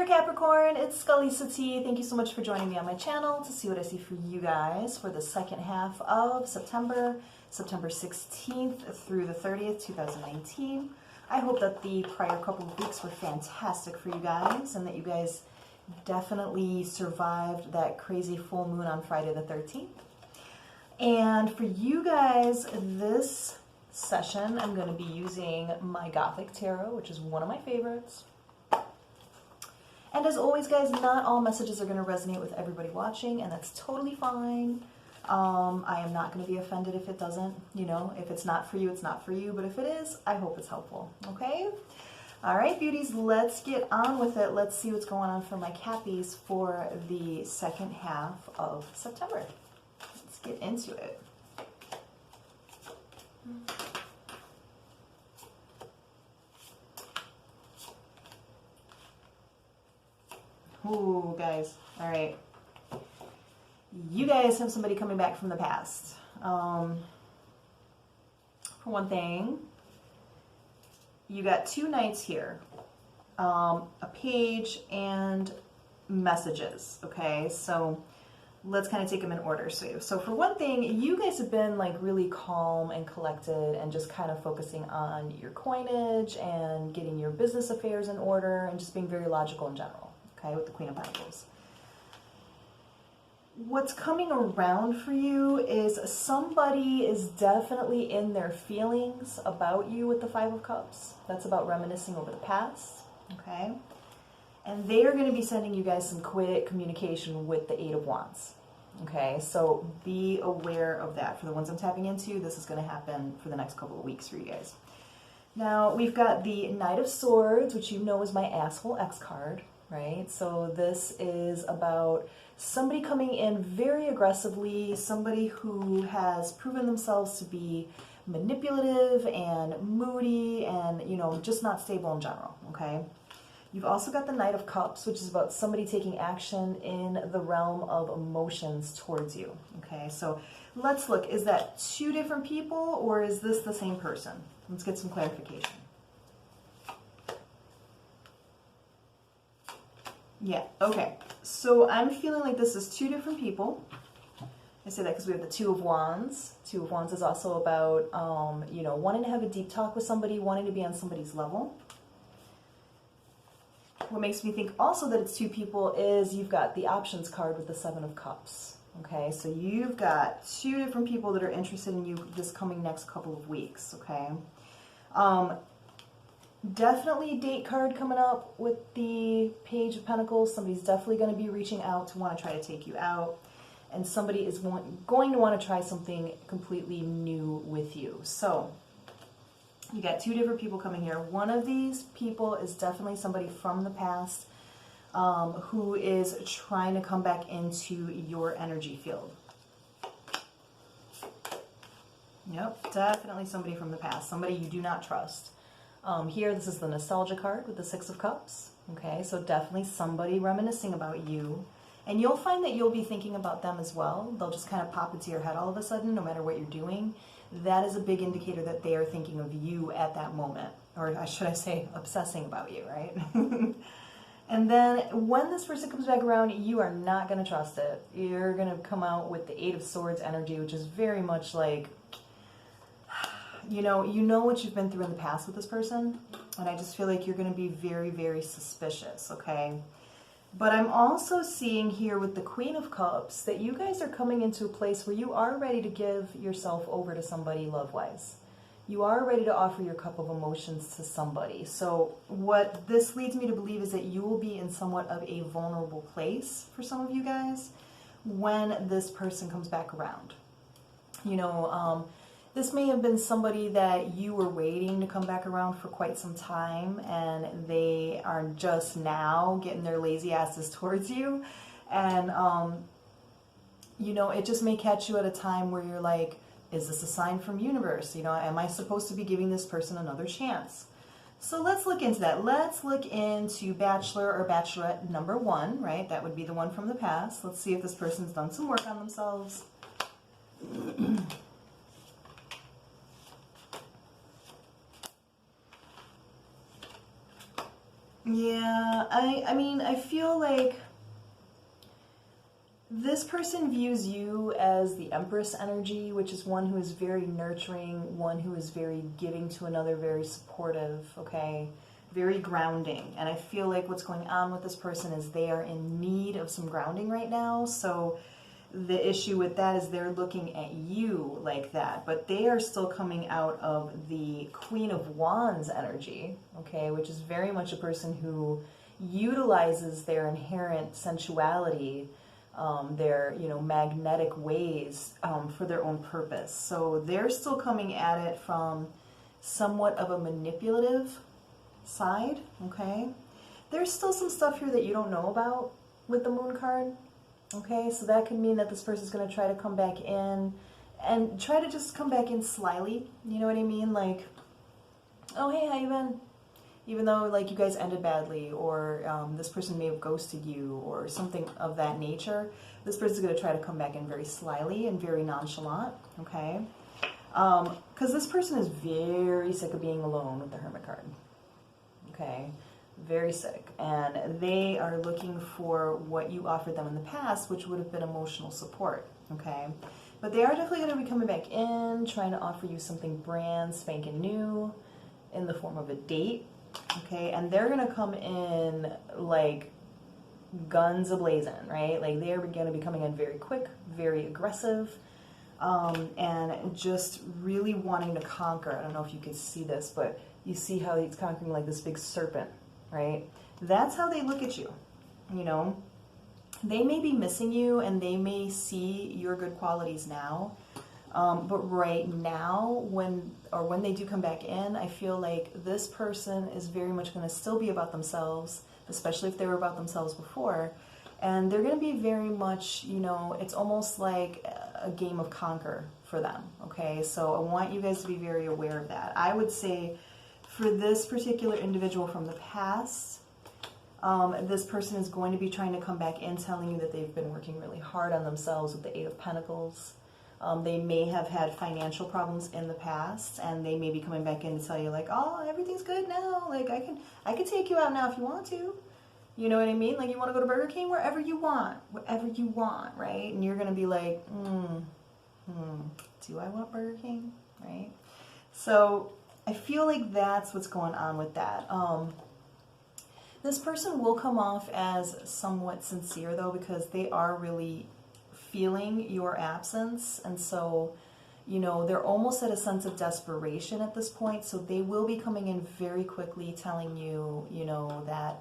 there, Capricorn. It's SEPT. Thank you so much for joining me on my channel to see what I see for you guys for the second half of September, September 16th through the 30th, 2019. I hope that the prior couple of weeks were fantastic for you guys and that you guys definitely survived that crazy full moon on Friday the 13th. And for you guys, this session, I'm going to be using my Gothic Tarot, which is one of my favorites. And as always, guys, not all messages are going to resonate with everybody watching, and that's totally fine. I am not going to be offended if it doesn't. You know, if it's not for you, it's not for you. But if it is, I hope it's helpful. Okay? All right, beauties, let's get on with it. Let's see what's going on for my Cappies for the second half of September. Let's get into it. Ooh, guys. All right. You guys have somebody coming back from the past. For one thing, you got two knights here. A page and messages. Okay, so let's kind of take them in order. So for one thing, you guys have been like really calm and collected and just kind of focusing on your coinage and getting your business affairs in order and just being very logical in general. Okay, with the Queen of Pentacles. What's coming around for you is somebody is definitely in their feelings about you with the Five of Cups. That's about reminiscing over the past. Okay, and they are going to be sending you guys some quick communication with the Eight of Wands. Okay, so be aware of that. For the ones I'm tapping into, this is going to happen for the next couple of weeks for you guys. Now, we've got the Knight of Swords, which you know is my asshole X card. Right? So this is about somebody coming in very aggressively, somebody who has proven themselves to be manipulative and moody and, you know, just not stable in general, okay? You've also got the Knight of Cups, which is about somebody taking action in the realm of emotions towards you, okay? So let's look, is that two different people or is this the same person? Let's get some clarification. Yeah, okay. So I'm feeling like this is two different people. I say that because we have the Two of Wands. Two of Wands is also about, you know, wanting to have a deep talk with somebody, wanting to be on somebody's level. What makes me think also that it's two people is you've got the options card with the Seven of Cups. Okay, so you've got two different people that are interested in you this coming next couple of weeks, okay? Definitely date card coming up with the Page of Pentacles. Somebody's definitely going to be reaching out to want to try to take you out. And somebody is going to want to try something completely new with you. So, you got two different people coming here. One of these people is definitely somebody from the past who is trying to come back into your energy field. Yep, definitely somebody from the past. Somebody you do not trust. Here, this is the nostalgia card with the Six of Cups. Okay, so definitely somebody reminiscing about you. And you'll find that you'll be thinking about them as well. They'll just kind of pop into your head all of a sudden, no matter what you're doing. That is a big indicator that they are thinking of you at that moment. Or should I say, obsessing about you, right? And then when this person comes back around, you are not going to trust it. You're going to come out with the Eight of Swords energy, which is very much like, you know what you've been through in the past with this person, and I just feel like you're going to be very, very suspicious, okay? But I'm also seeing here with the Queen of Cups that you guys are coming into a place where you are ready to give yourself over to somebody love-wise. You are ready to offer your cup of emotions to somebody. So what this leads me to believe is that you will be in somewhat of a vulnerable place for some of you guys when this person comes back around. You know, this may have been somebody that you were waiting to come back around for quite some time, and they are just now getting their lazy asses towards you. And, you know, it just may catch you at a time where you're like, is this a sign from universe? You know, am I supposed to be giving this person another chance? So let's look into that. Let's look into Bachelor or Bachelorette number one, right? That would be the one from the past. Let's see if this person's done some work on themselves. Yeah, I mean, I feel like this person views you as the Empress energy, which is one who is very nurturing, one who is very giving to another, very supportive, okay? Very grounding. And I feel like what's going on with this person is they are in need of some grounding right now. So the issue with that is they're looking at you like that, but they are still coming out of the Queen of Wands energy, okay, which is very much a person who utilizes their inherent sensuality, their, you know, magnetic ways for their own purpose. So they're still coming at it from somewhat of a manipulative side, okay? There's still some stuff here that you don't know about with the Moon card. Okay, so that could mean that this person's going to try to come back in and try to just come back in slyly. You know what I mean? Like, oh, hey, how you been? Even though, like, you guys ended badly, or this person may have ghosted you, or something of that nature, this person's going to try to come back in very slyly and very nonchalant, okay? Because this person is very sick of being alone with the Hermit card, okay? Very sick, and they are looking for what you offered them in the past, which would have been emotional support, okay? But they are definitely going to be coming back in, trying to offer you something brand spanking new in the form of a date, okay? And they're going to come in like guns a-blazing, right? Like they're going to be coming in very quick, very aggressive, and just really wanting to conquer. I don't know if you can see this, but you see how he's conquering like this big serpent, right? That's how they look at you, you know? They may be missing you and they may see your good qualities now, but right now, when they do come back in, I feel like this person is very much going to still be about themselves, especially if they were about themselves before, and they're going to be very much, you know, it's almost like a game of conquer for them, okay? So I want you guys to be very aware of that. I would say for this particular individual from the past, this person is going to be trying to come back in telling you that they've been working really hard on themselves with the Eight of Pentacles. They may have had financial problems in the past, and they may be coming back in to tell you like, oh, everything's good now. Like I can take you out now if you want to. You know what I mean? Like you want to go to Burger King, wherever you want, right? And you're going to be like, do I want Burger King, right? So I feel like that's what's going on with that. This person will come off as somewhat sincere, though, because they are really feeling your absence. And so, you know, they're almost at a sense of desperation at this point. So they will be coming in very quickly telling you, you know, that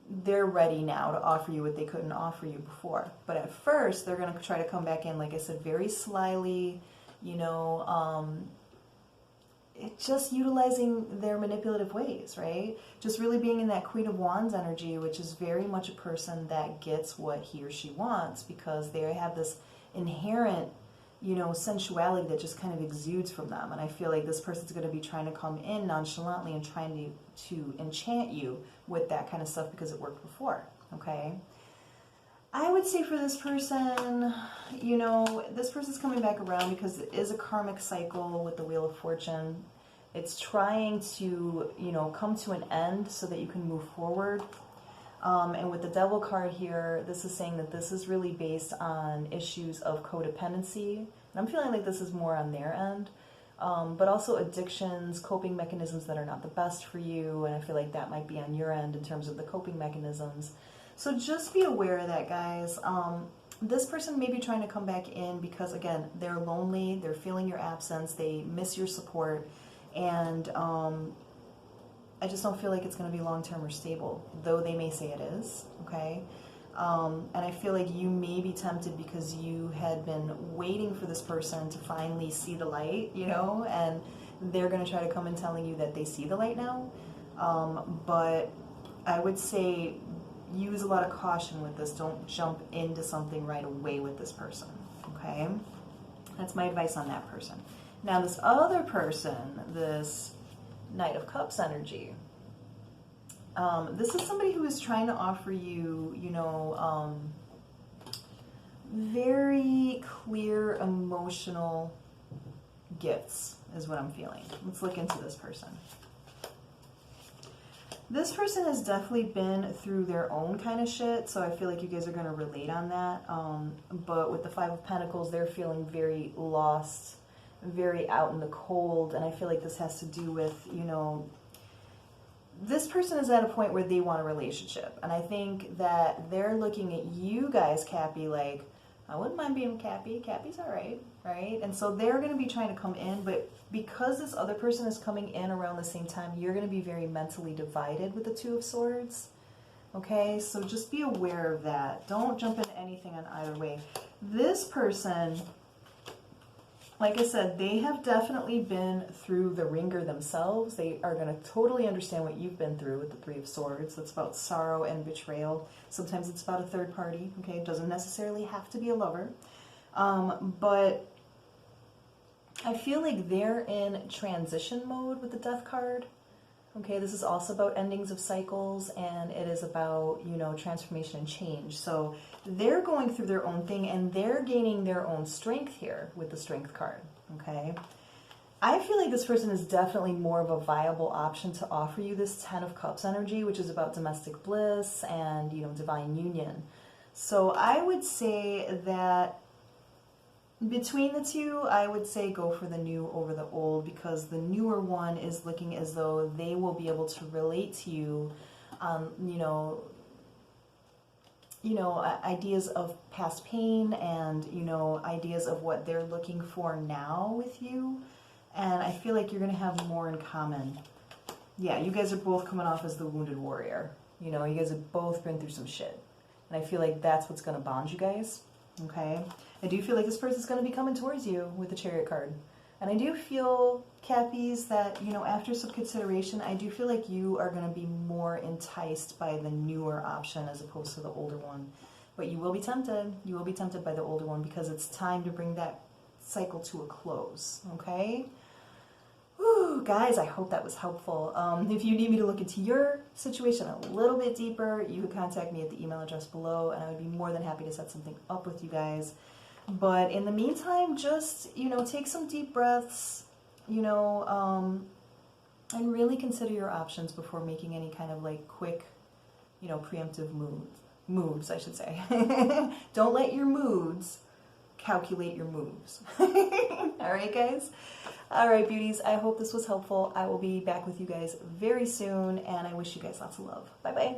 they're ready now to offer you what they couldn't offer you before. But at first, they're going to try to come back in, like I said, very slyly, you know, it's just utilizing their manipulative ways, right? Just really being in that Queen of Wands energy, which is very much a person that gets what he or she wants because they have this inherent, you know, sensuality that just kind of exudes from them. And I feel like this person's going to be trying to come in nonchalantly and trying to enchant you with that kind of stuff because it worked before, okay? I would say for this person, you know, this person's coming back around because it is a karmic cycle with the Wheel of Fortune. It's trying to, you know, come to an end so that you can move forward. And with the Devil card here, this is saying that this is really based on issues of codependency. And I'm feeling like this is more on their end. But also addictions, coping mechanisms that are not the best for you. And I feel like that might be on your end in terms of the coping mechanisms. So just be aware of that, guys. This person may be trying to come back in because, again, they're lonely, they're feeling your absence, they miss your support, and I just don't feel like it's going to be long-term or stable, though they may say it is, okay? And I feel like you may be tempted because you had been waiting for this person to finally see the light, you know, and they're going to try to come in telling you that they see the light now. But I would say use a lot of caution with this. Don't jump into something right away with this person, okay? That's my advice on that person. Now this other person, this Knight of Cups energy, this is somebody who is trying to offer you, you know, very clear emotional gifts is what I'm feeling. Let's look into this person. This person has definitely been through their own kind of shit, so I feel like you guys are going to relate on that. But with the Five of Pentacles, they're feeling very lost, very out in the cold, and I feel like this has to do with, you know, this person is at a point where they want a relationship, and I think that they're looking at you guys, Cappy, like, I wouldn't mind being Cappy. Cappy's all right, right? And so they're going to be trying to come in, but because this other person is coming in around the same time, you're going to be very mentally divided with the Two of Swords. Okay, so just be aware of that. Don't jump into anything on either way. This person, like I said, they have definitely been through the ringer themselves. They are going to totally understand what you've been through with the Three of Swords. It's about sorrow and betrayal. Sometimes it's about a third party, okay? It doesn't necessarily have to be a lover. But I feel like they're in transition mode with the Death card. Okay, this is also about endings of cycles, and it is about, you know, transformation and change. So they're going through their own thing, and they're gaining their own strength here with the Strength card, okay? I feel like this person is definitely more of a viable option to offer you this Ten of Cups energy, which is about domestic bliss and, you know, divine union. So I would say that between the two, I would say go for the new over the old, because the newer one is looking as though they will be able to relate to you, ideas of past pain and, you know, ideas of what they're looking for now with you. And I feel like you're going to have more in common. Yeah, you guys are both coming off as the wounded warrior. You know, you guys have both been through some shit. And I feel like that's what's going to bond you guys. Okay? I do feel like this person's going to be coming towards you with the Chariot card. And I do feel, Cappies, that, you know, after some consideration, I do feel like you are going to be more enticed by the newer option as opposed to the older one. But you will be tempted. You will be tempted by the older one because it's time to bring that cycle to a close. Okay? Whew, guys, I hope that was helpful. If you need me to look into your situation a little bit deeper, you can contact me at the email address below, and I would be more than happy to set something up with you guys. But in the meantime, just, you know, take some deep breaths, you know, and really consider your options before making any kind of like quick, you know, preemptive moves, I should say. Don't let your moods calculate your moves. All right, guys? All right, beauties. I hope this was helpful. I will be back with you guys very soon, and I wish you guys lots of love. Bye-bye.